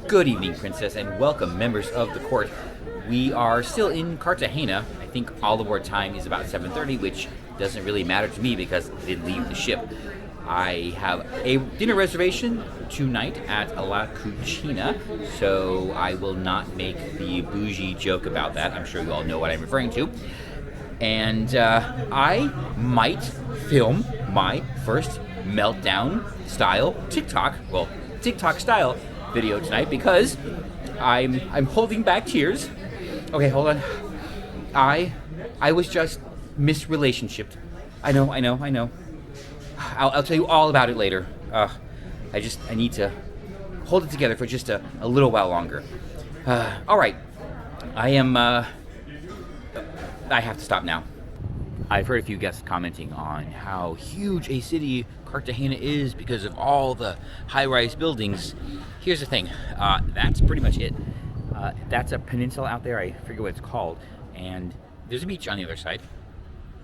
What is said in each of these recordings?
Good evening, Princess, and welcome, members of the court. We are still in Cartagena. I think all aboard time is about 7:30, which doesn't really matter to me because I didn't leave the ship. I have a dinner reservation tonight at La Cucina, so I will not make the bougie joke about that. I'm sure you all know what I'm referring to. And I might film my first meltdown-style TikTok-style video tonight because I'm holding back tears. Okay, hold on. I was just misrelationshiped. I know. I'll tell you all about it later. I need to hold it together for just a little while longer. All right. I have to stop now. I've heard a few guests commenting on how huge a city Cartagena is because of all the high-rise buildings. Here's the thing. That's pretty much it. That's a peninsula out there. I forget what it's called. And there's a beach on the other side.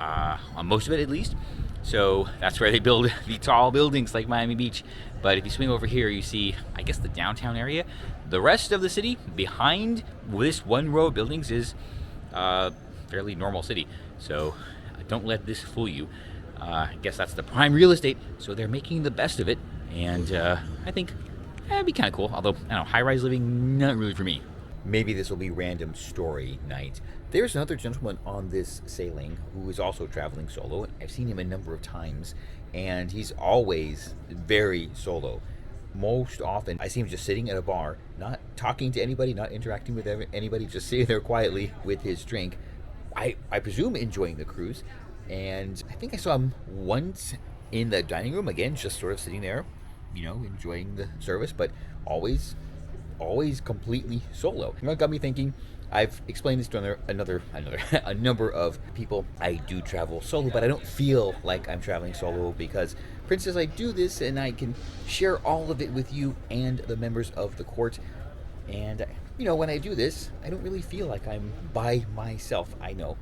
On most of it, at least. So that's where they build the tall buildings like Miami Beach. But if you swing over here, you see, I guess, the downtown area. The rest of the city, behind this one row of buildings, is fairly normal city. So don't let this fool you. I guess that's the prime real estate, so they're making the best of it. And I think it'd be kind of cool. Although, I don't know, high-rise living, not really for me. Maybe this will be random story night. There's another gentleman on this sailing who is also traveling solo. I've seen him a number of times, and he's always very solo. Most often, I see him just sitting at a bar, not talking to anybody, not interacting with anybody, just sitting there quietly with his drink. I presume enjoying the cruise, and I think I saw him once in the dining room, again, just sort of sitting there, enjoying the service, but always completely solo. And that got me thinking. I've explained this to a number of people. I do travel solo, but I don't feel like I'm traveling solo because, Princess, I do this and I can share all of it with you and the members of the court. And, when I do this, I don't really feel like I'm by myself. I know.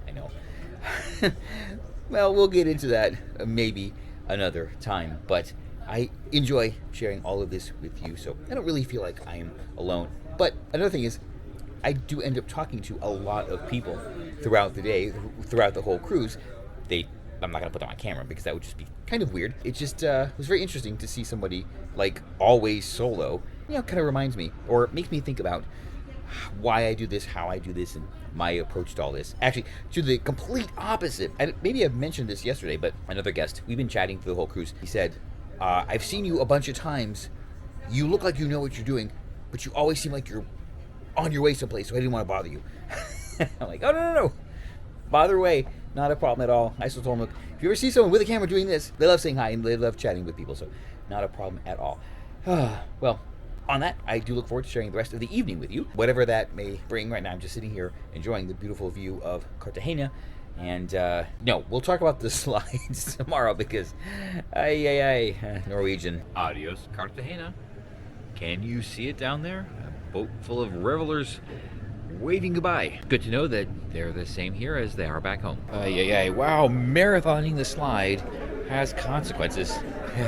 Well, we'll get into that maybe another time, but I enjoy sharing all of this with you, so I don't really feel like I'm alone. But another thing is, I do end up talking to a lot of people throughout the day, throughout the whole cruise. I'm not going to put them on camera because that would just be kind of weird. It just was very interesting to see somebody, like, always solo. Kind of reminds me, or makes me think about why I do this, how I do this, and my approach to all this. Actually, to the complete opposite. Maybe I've mentioned this yesterday, but another guest, we've been chatting for the whole cruise. He said, I've seen you a bunch of times. You look like you know what you're doing, but you always seem like you're on your way someplace, so I didn't want to bother you. I'm like, oh, no. Bother away. Not a problem at all. I still told him, look, if you ever see someone with a camera doing this, they love saying hi and they love chatting with people, so not a problem at all. Well, on that, I do look forward to sharing the rest of the evening with you, whatever that may bring. Right now, I'm just sitting here enjoying the beautiful view of Cartagena. And, no, we'll talk about the slides tomorrow because, Norwegian. Adios, Cartagena. Can you see it down there? A boat full of revelers waving goodbye. Good to know that they're the same here as they are back home. Wow, marathoning the slide has consequences.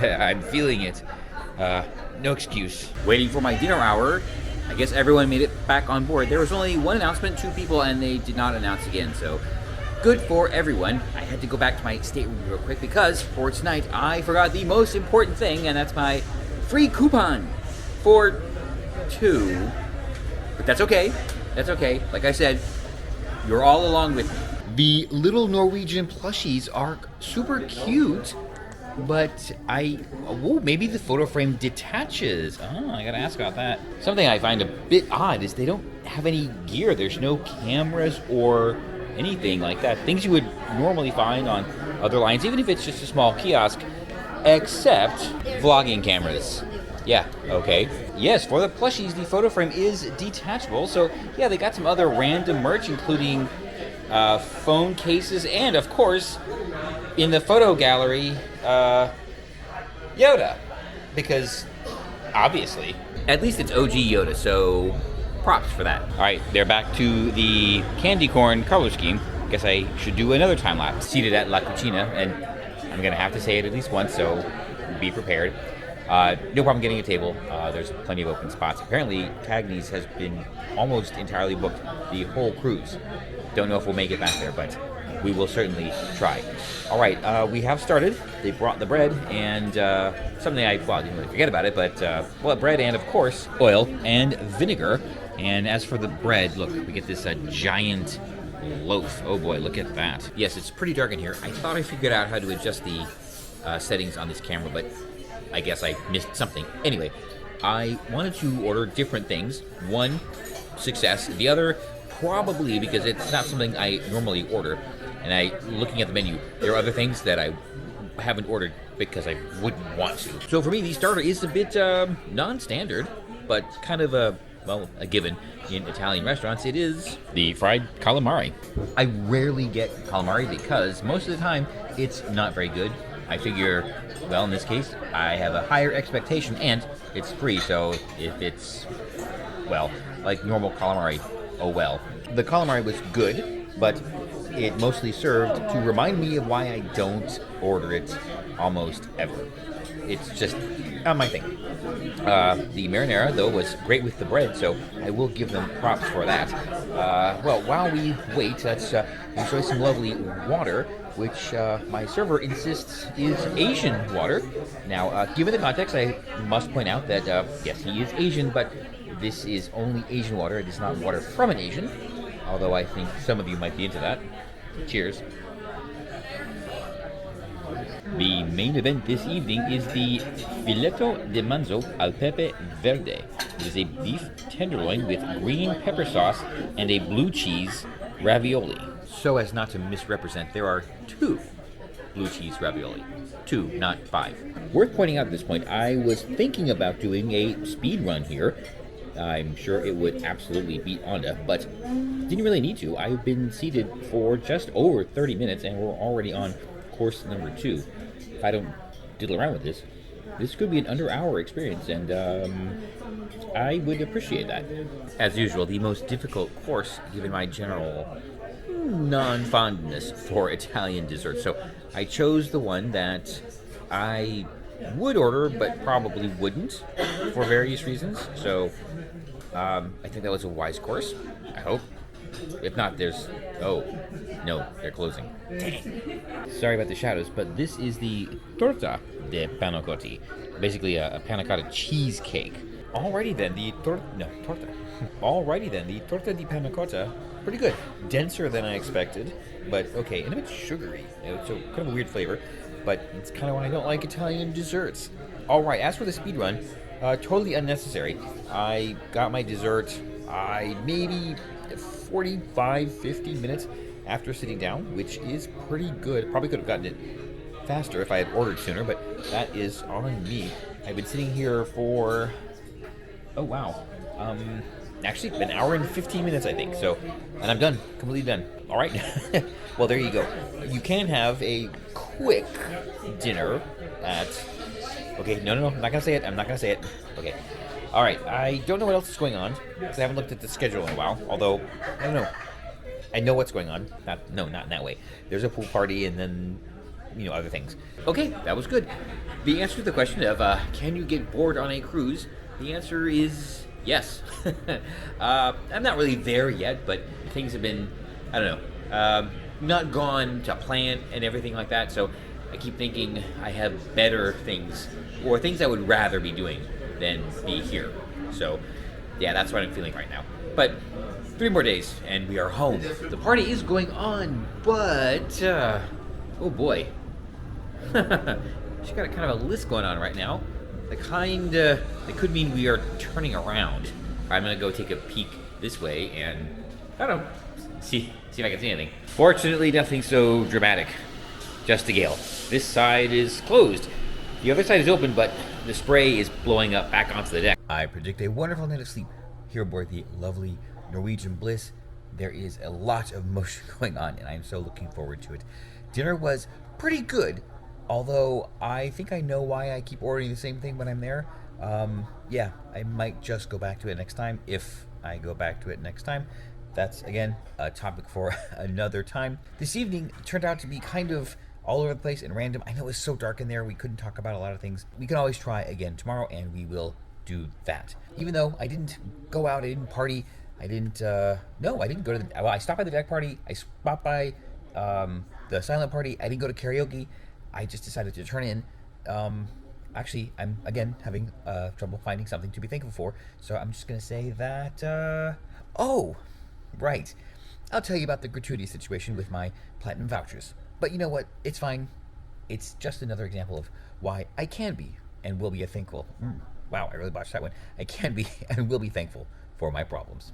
I'm feeling it. No excuse. Waiting for my dinner hour. I guess everyone made it back on board. There was only one announcement, 2 people, and they did not announce again, so good for everyone. I had to go back to my stateroom real quick because for tonight I forgot the most important thing, and that's my free coupon for 2. But that's okay. That's okay. Like I said, you're all along with me. The little Norwegian plushies are super cute, but maybe the photo frame detaches. Oh, I gotta ask about that. Something I find a bit odd is they don't have any gear. There's no cameras or anything like that. Things you would normally find on other lines, even if it's just a small kiosk, except vlogging cameras. Yeah, okay. Yes, for the plushies, the photo frame is detachable. So, yeah, they got some other random merch, including phone cases, and, of course, in the photo gallery, Yoda. Because, obviously, at least it's OG Yoda, so props for that. All right, they're back to the candy corn color scheme. Guess I should do another time lapse. Seated at La Cucina, and I'm going to have to say it at least once, so be prepared. No problem getting a table. There's plenty of open spots. Apparently, Cagney's has been almost entirely booked the whole cruise. Don't know if we'll make it back there, but we will certainly try. All right, we have started. They brought the bread and something I didn't really forget about it, but bread and, of course, oil and vinegar. And as for the bread, look, we get this giant loaf. Oh boy, look at that. Yes, it's pretty dark in here. I thought I figured out how to adjust the settings on this camera, but I guess I missed something. Anyway, I wanted to order different things. One, success. The other, probably because it's not something I normally order. And looking at the menu, there are other things that I haven't ordered because I wouldn't want to. So for me, the starter is a bit non-standard, but kind of a given in Italian restaurants. It is the fried calamari. I rarely get calamari because most of the time it's not very good. I figure, in this case, I have a higher expectation and it's free, so if it's, like normal calamari, oh well. The calamari was good, but it mostly served to remind me of why I don't order it almost ever. It's just not my thing. The marinara, though, was great with the bread, so I will give them props for that. While we wait, let's enjoy some lovely water, which my server insists is Asian water. Now, given the context, I must point out that, yes, he is Asian, but this is only Asian water. It is not water from an Asian, although I think some of you might be into that. Cheers. The main event this evening is the filetto di manzo al pepe verde. It is a beef tenderloin with green pepper sauce and a blue cheese ravioli. So as not to misrepresent, there are 2 blue cheese ravioli. 2, not 5. Worth pointing out at this point, I was thinking about doing a speed run here. I'm sure it would absolutely beat Honda, but didn't really need to. I've been seated for just over 30 minutes and we're already on course number 2. If I don't diddle around with this could be an under-hour experience, and I would appreciate that. As usual, the most difficult course, given my general non-fondness for Italian desserts. So I chose the one that I would order, but probably wouldn't, for various reasons. So I think that was a wise course, I hope. If not, oh, no, they're closing. Dang. Sorry about the shadows, but this is the torta de panna cotta, basically a panna cotta cheesecake. Alrighty then, the torta di panna cotta, pretty good. Denser than I expected, but okay, and a bit sugary. So kind of a weird flavor, but it's kind of why I don't like Italian desserts. Alright, as for the speed run, totally unnecessary. I got my dessert, maybe 45, 50 minutes after sitting down, which is pretty good. Probably could have gotten it faster if I had ordered sooner, but that is on me. I've been sitting here for, actually an hour and 15 minutes, I think. So, and I'm done, completely done. All right. Well, there you go. You can have a quick dinner at, okay, no, I'm not going to say it. Okay. All right, I don't know what else is going on, because I haven't looked at the schedule in a while, although, I don't know. I know what's going on. Not in that way. There's a pool party and then, other things. Okay, that was good. The answer to the question of, can you get bored on a cruise? The answer is yes. I'm not really there yet, but things have been, I don't know, not gone to plan and everything like that, so I keep thinking I have better things, or things I would rather be doing than be here. So, yeah, that's what I'm feeling right now. But 3 more days, and we are home. The party is going on, but, oh boy. She's got a kind of a list going on right now. The kind, that could mean we are turning around. I'm gonna go take a peek this way, and, I don't know, see if I can see anything. Fortunately, nothing so dramatic. Just a gale. This side is closed. The other side is open, but the spray is blowing up back onto the deck. I predict a wonderful night of sleep here aboard the lovely Norwegian Bliss. There is a lot of motion going on, and I'm so looking forward to it. Dinner was pretty good, although I think I know why I keep ordering the same thing when I'm there. Yeah, I might just go back to it next time, if I go back to it next time. That's, again, a topic for another time. This evening turned out to be kind of all over the place and random. I know it was so dark in there, we couldn't talk about a lot of things. We can always try again tomorrow, and we will do that. Even though I didn't go out, I didn't party, I didn't, no, I didn't go to the, well, I stopped by the deck party, I stopped by the silent party, I didn't go to karaoke, I just decided to turn in. Actually, I'm, again, having trouble finding something to be thankful for, so I'm just going to say that, oh, right. I'll tell you about the gratuity situation with my platinum vouchers. But you know what? It's fine. It's just another example of why I can be and will be thankful. Wow, I really botched that one. I can be and will be thankful for my problems.